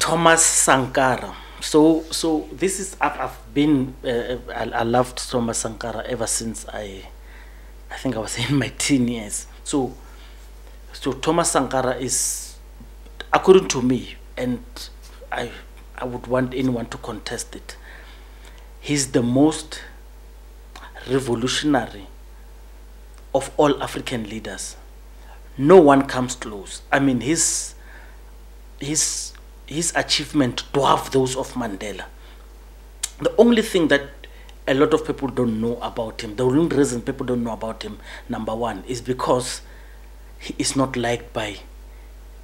Thomas Sankara. So this is, I've been, I loved Thomas Sankara ever since I think I was in my teen years. So Thomas Sankara is, according to me, and I would want anyone to contest it, he's the most revolutionary of all African leaders. No one comes close. I mean, his achievement dwarf those of Mandela. The only thing that a lot of people don't know about him, the only reason people don't know about him, number one, is because he is not liked by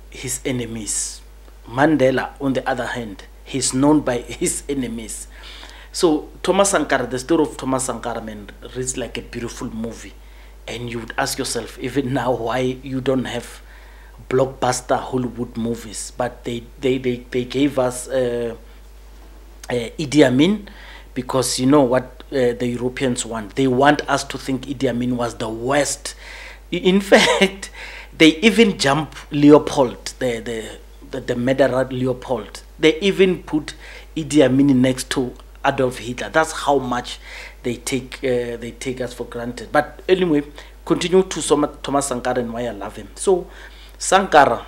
his enemies. Mandela, on the other hand, he's known by his enemies. So Thomas Sankara, the story of Thomas Sankara, man, reads like a beautiful movie. And you would ask yourself, even now, why you don't have blockbuster Hollywood movies. But they gave us Idi Amin, because you know what the Europeans want. They want us to think Idi Amin was the worst. In fact, they even jump Leopold, the murderer Leopold. They even put Idi Amin next to Adolf Hitler. That's how much they take us for granted. But anyway, continue to Thomas Sankara and why I love him. So Sankara,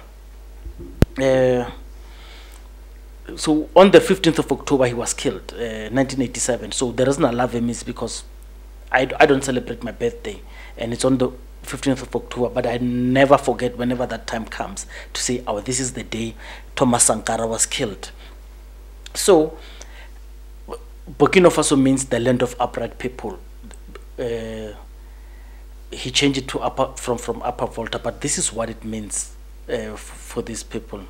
so on the 15th of October he was killed, 1987. So the reason I love him is because I don't celebrate my birthday, and it's on the 15th of October, but I never forget whenever that time comes to say, oh, this is the day Thomas Sankara was killed. So Burkina Faso means the land of upright people. He changed it to from Upper Volta, but this is what it means for these people.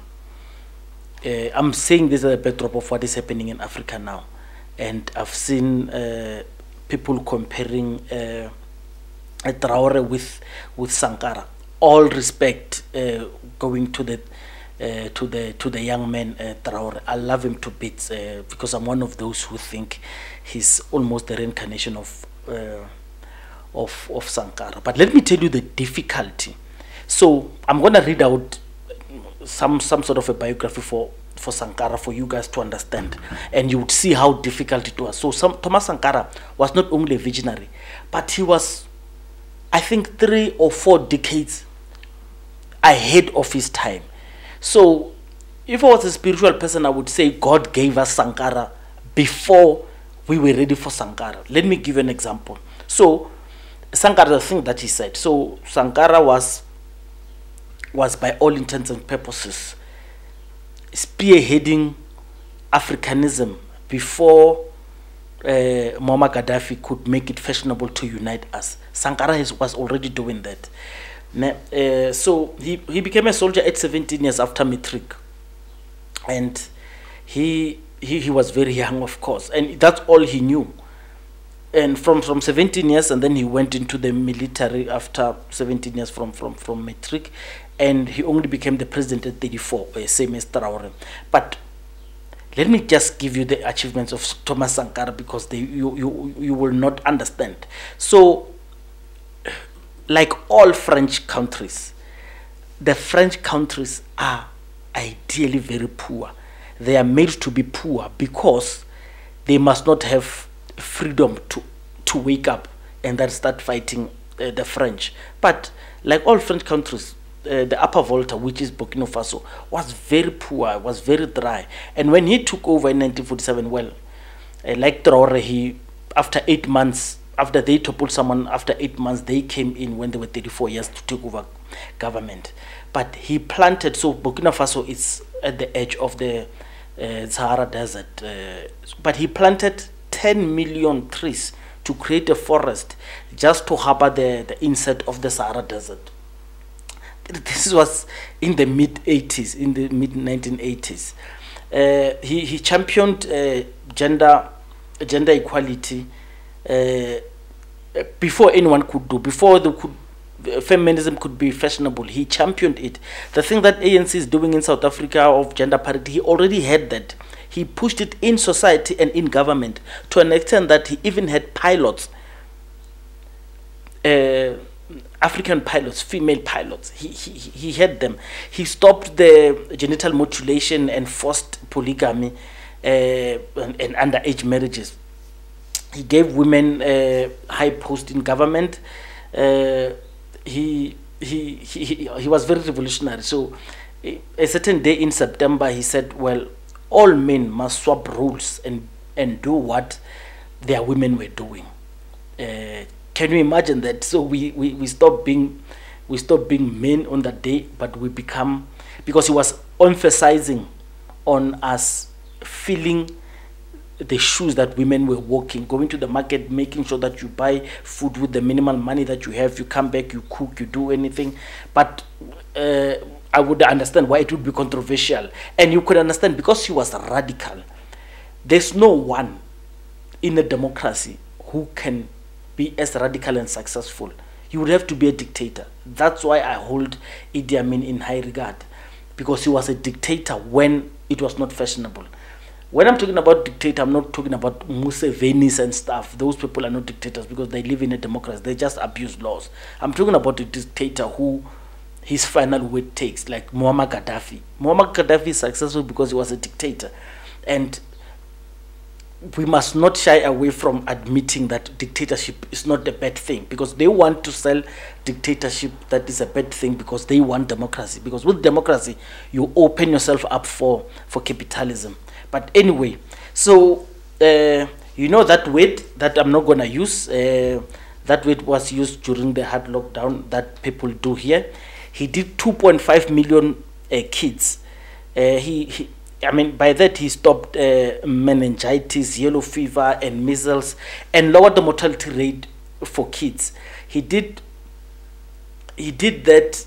I'm saying this as a backdrop of what is happening in Africa now, and I've seen people comparing Traore with Sankara. All respect going to the young man Traore. I love him to bits because I'm one of those who think he's almost the reincarnation of Sankara. But let me tell you the difficulty. So I'm going to read out some sort of a biography for Sankara for you guys to understand, and you would see how difficult it was. So Thomas Sankara was not only a visionary, but he was, I think, 3 or 4 decades ahead of his time. So if I was a spiritual person, I would say God gave us Sankara before we were ready for Sankara. Let me give you an example. So Sankara, the thing that he said. So Sankara was by all intents and purposes spearheading Africanism before Muammar Gaddafi could make it fashionable to unite us. Sankara was already doing that. So he became a soldier at 17 years after matric, and he was very young, of course, and that's all he knew. And from 17 years, and then he went into the military after 17 years from matric, and he only became the president at 34, same as Traore. But let me just give you the achievements of Thomas Sankara, because you will not understand. So, like all French countries, the French countries are ideally very poor. They are made to be poor because they must not have freedom to wake up and then start fighting the French. But like all French countries, the Upper Volta, which is Burkina Faso, was very poor, was very dry. And when he took over in 1947, well, like Traore, after 8 months, after they toppled someone, after 8 months, they came in when they were 34 years to take over government. But he planted, so Burkina Faso is at the edge of the Sahara Desert. But he planted 10 million trees to create a forest just to harbor the insect of the Sahara Desert. This was in the mid-80s, in the mid-1980s. He championed gender equality before anyone could do, before feminism could be fashionable. He championed it. The thing that ANC is doing in South Africa of gender parity, he already had that. He pushed it in society and in government to an extent that he even had pilots African pilots, female pilots. He had them. He stopped the genital mutilation and forced polygamy and underage marriages. He gave women high post in government. He was very revolutionary. So a certain day in September, he said, well, all men must swap roles and do what their women were doing. Can you imagine that? So we stopped being men on that day, but we become, because he was emphasizing on us feeling the shoes that women were walking, going to the market, making sure that you buy food with the minimal money that you have, you come back, you cook, you do anything. But I would understand why it would be controversial. And you could understand because he was radical. There's no one in a democracy who can be as radical and successful. You would have to be a dictator. That's why I hold Idi Amin in high regard, because he was a dictator when it was not fashionable. When I'm talking about dictator, I'm not talking about Museveni's and stuff. Those people are not dictators because they live in a democracy. They just abuse laws. I'm talking about a dictator who his final word takes, like Muammar Gaddafi. Muammar Gaddafi is successful because he was a dictator. And we must not shy away from admitting that dictatorship is not a bad thing, because they want to sell dictatorship that is a bad thing because they want democracy. Because with democracy, you open yourself up for capitalism. But anyway, so you know that word that I'm not going to use, that word was used during the hard lockdown that people do here. He did 2.5 million kids. I mean, by that he stopped meningitis, yellow fever, and measles, and lowered the mortality rate for kids. He did that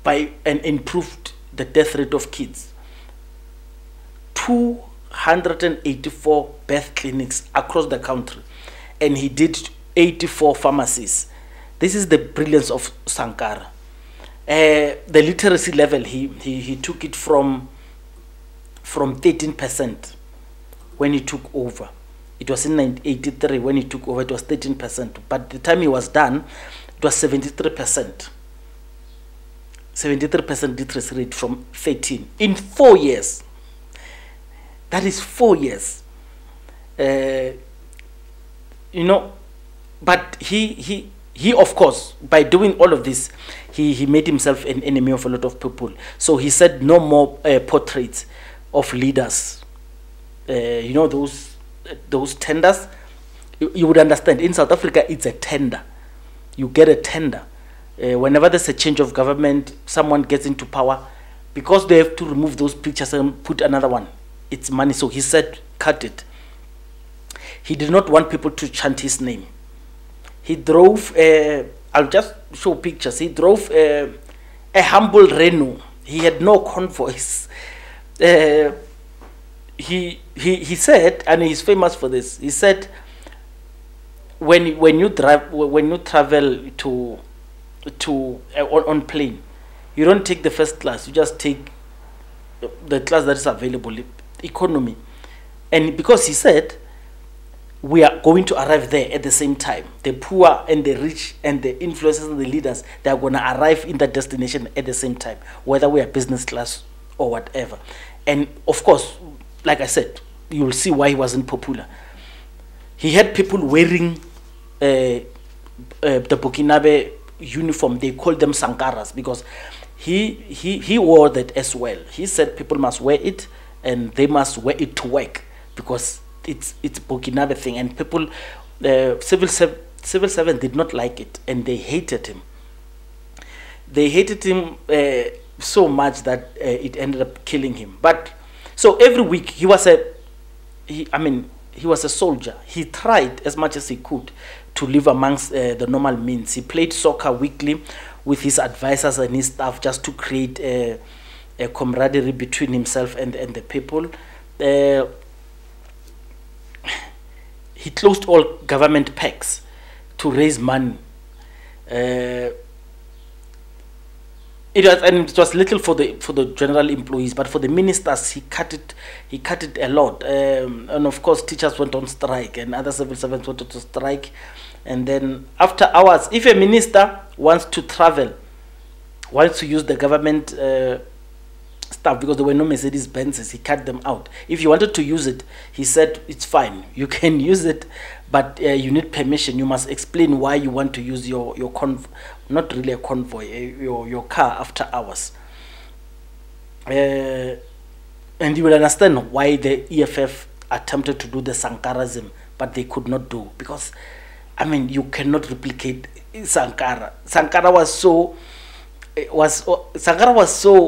by and improved the death rate of kids. 284 birth clinics across the country, and he did 84 pharmacies. This is the brilliance of Sankara. The literacy level, he took it from 13% when he took over. It was in 1983 when he took over, it was 13%. But the time he was done, it was 73%. 73% literacy rate from 13 in 4 years. That is 4 years. You know, but he of course, by doing all of this, he made himself an enemy of a lot of people. So he said no more portraits of leaders. You know, those tenders, you would understand. In South Africa, it's a tender. You get a tender. Whenever there's a change of government, someone gets into power, because they have to remove those pictures and put another one. It's money. So he said, cut it. He did not want people to chant his name. He drove, I'll just show pictures. He drove a humble Renault. He had no convoys. He said, and he's famous for this. He said, when you travel on plane, you don't take the first class. You just take the class that is available, economy. And because he said, we are going to arrive there at the same time. The poor and the rich and the influencers and the leaders, they are going to arrive in that destination at the same time, whether we are business class or whatever. And of course, like I said, you'll see why he wasn't popular. He had people wearing the Burkinabe uniform. They called them Sankaras because he wore that as well. He said people must wear it and they must wear it to work because it's Burkinabe thing, and people, civil servants did not like it and they hated him. They hated him so much that it ended up killing him. But so every week he was a soldier. He tried as much as he could to live amongst the normal means. He played soccer weekly with his advisors and his staff just to create a camaraderie between himself and the people. He closed all government packs to raise money. It was little for the general employees, but for the ministers he cut it a lot. And of course teachers went on strike and other civil servants wanted to strike. And then after hours, if a minister wants to travel, wants to use the government stuff, because there were no Mercedes Benzes, he cut them out. If you wanted to use it, he said it's fine, you can use it, but you need permission. You must explain why you want to use your convoy, not really a convoy, your car after hours. And you will understand why the EFF attempted to do the Sankarism, but they could not do, because I mean, you cannot replicate Sankara. Sankara was so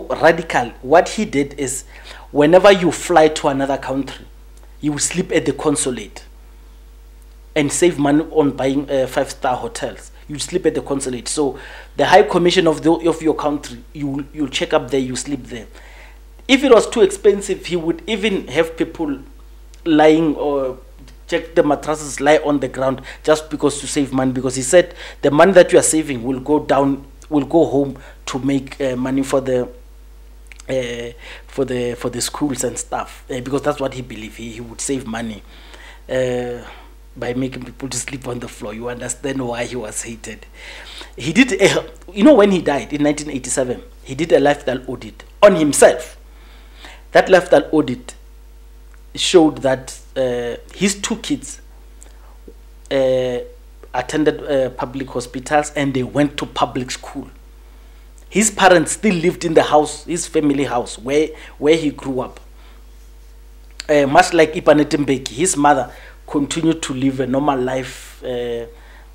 radical. What he did is, whenever you fly to another country, you will sleep at the consulate and save money on buying 5-star hotels. You sleep at the consulate. So the High Commission of your country, you'll check up there, you sleep there. If it was too expensive, he would even have people lying, or check the mattresses, lie on the ground, just because to save money, because he said the money that you are saving will go home to make money for the schools and stuff, because that's what he believed. He would save money by making people to sleep on the floor. You understand why he was hated. He did when he died in 1987, he did a lifestyle audit on himself. That lifestyle audit showed that his 2 kids attended public hospitals, and they went to public school. His parents still lived in the house, his family house, where he grew up. Much like Ipanete Mbeki, his mother continued to live a normal life.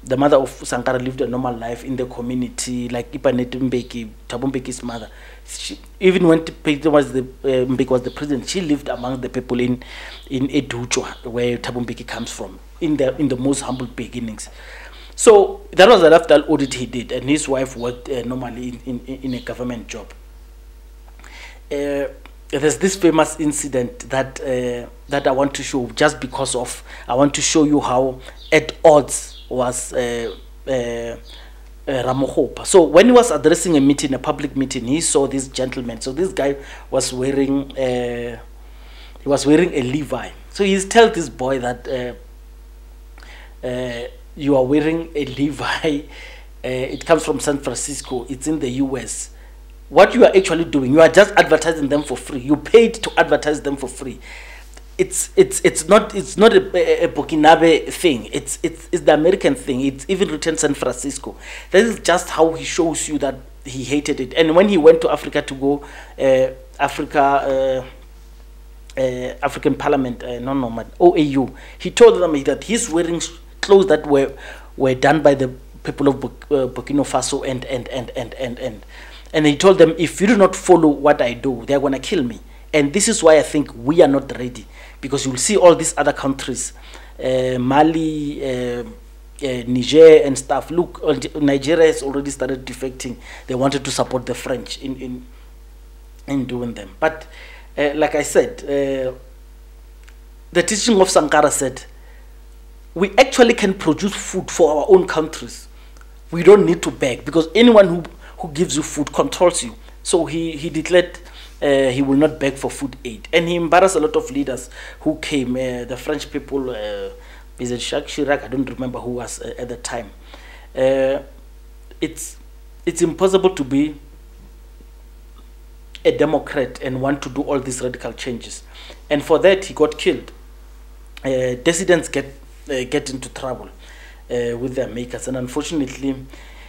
The mother of Sankara lived a normal life in the community, like Ipanete Mbeki, Thabo Mbeki's mother. Even when Mbeki was the president, she lived among the people in Educhwa, where Thabo Mbeki comes from, in the most humble beginnings. So that was the lifestyle audit he did, and his wife worked normally in a government job. There's this famous incident that I want to show, just because of, I want to show you how at odds was Ramokgopa. So when he was addressing a meeting, a public meeting, he saw this gentleman. So this guy was wearing a Levi. So he tells this boy that you are wearing a Levi. It comes from San Francisco. It's in the US. What you are actually doing, you are just advertising them for free. You paid to advertise them for free. It's not a Burkinabe thing. It's the American thing. It's even written San Francisco. That is just how he shows you that he hated it. And when he went to Africa to go African Parliament, OAU, he told them that he's wearing clothes that were done by the people of Burkina Faso and he told them, if you do not follow what I do, they're going to kill me. And this is why I think we are not ready, because you'll see all these other countries, Mali, Niger and stuff. Look, Nigeria has already started defecting. They wanted to support the French in doing them. But like I said, the teaching of Sankara said, we actually can produce food for our own countries. We don't need to beg, because anyone who gives you food controls you. So he declared he will not beg for food aid. And he embarrassed a lot of leaders who came, the French people, is it Jacques Chirac? I don't remember who was at the time. It's impossible to be a Democrat and want to do all these radical changes. And for that, he got killed. Dissidents get into trouble with their makers, and unfortunately,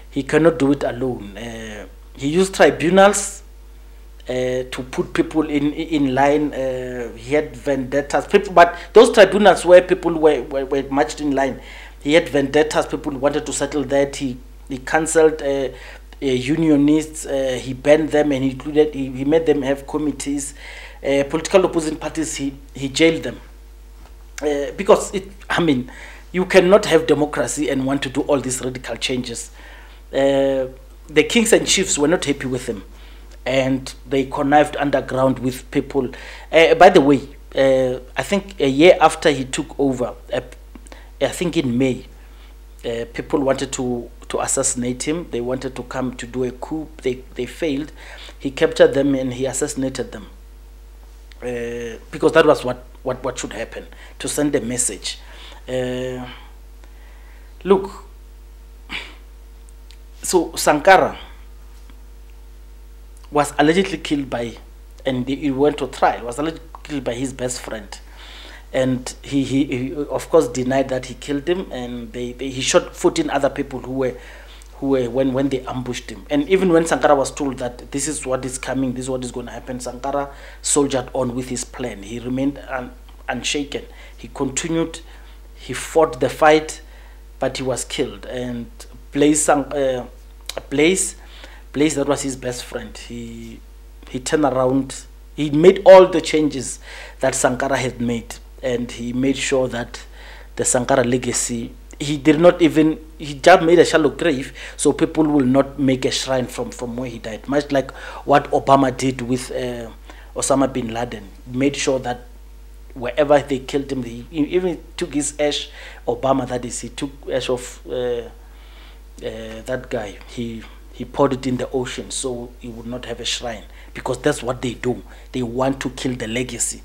he cannot do it alone. He used tribunals to put people in line. He had vendettas, but those tribunals where people were marched in line, he had vendettas. People wanted to settle that. He cancelled unionists. He banned them, and he made them have committees. Political opposing parties, he jailed them. Because you cannot have democracy and want to do all these radical changes. The kings and chiefs were not happy with him, and they connived underground with people. By the way, I think a year after he took over, I think in May, people wanted to assassinate him. They wanted to come to do a coup. They failed. He captured them and he assassinated them. Because that was what should happen, to send a message. Look, So Sankara was allegedly killed by, and he went to trial, was allegedly killed by his best friend. And he of course denied that he killed him, and he shot 14 other people who were when they ambushed him. And even when Sankara was told that this is what is coming, this is what is going to happen, Sankara soldiered on with his plan. He remained unshaken. He continued, he fought the fight, but he was killed. And Blaise, that was his best friend. He turned around, he made all the changes that Sankara had made, and he made sure that the Sankara legacy, he just made a shallow grave so people will not make a shrine from where he died. Much like what Obama did with Osama bin Laden. Made sure that wherever they killed him, he even took his ash, Obama that is, he took ash of that guy. He poured it in the ocean so he would not have a shrine, because that's what they do. They want to kill the legacy.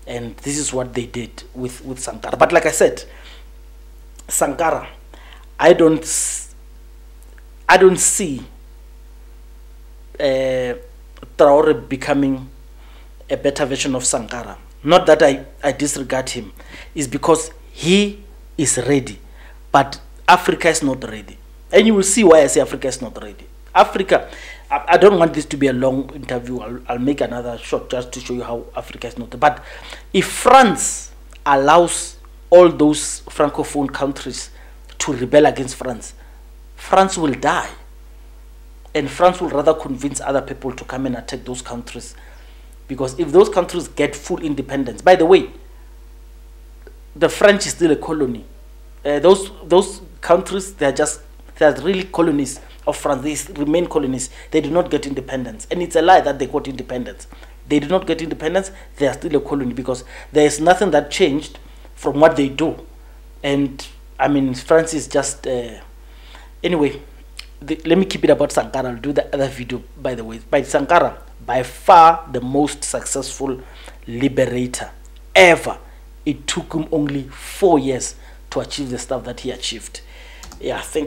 And this is what they did with Sankara. But like I said, Sankara, I don't see Traore becoming a better version of Sankara. Not that I disregard him. It's because he is ready, but Africa is not ready. And you will see why I say Africa is not ready. Africa, I don't want this to be a long interview. I'll make another shot just to show you how Africa is not ready. But if France allows all those Francophone countries to rebel against France, France will die. And France will rather convince other people to come and attack those countries. Because if those countries get full independence, by the way, the French is still a colony. Those countries, they're really colonies of France. They remain colonies. They do not get independence. And it's a lie that they got independence. They do not get independence. They are still a colony, because there is nothing that changed from what they do. And I mean, France is just anyway. Let me keep it about Sankara. I'll do the other video, by the way. By Sankara, by far the most successful liberator ever. It took him only 4 years to achieve the stuff that he achieved. Yeah, thank you.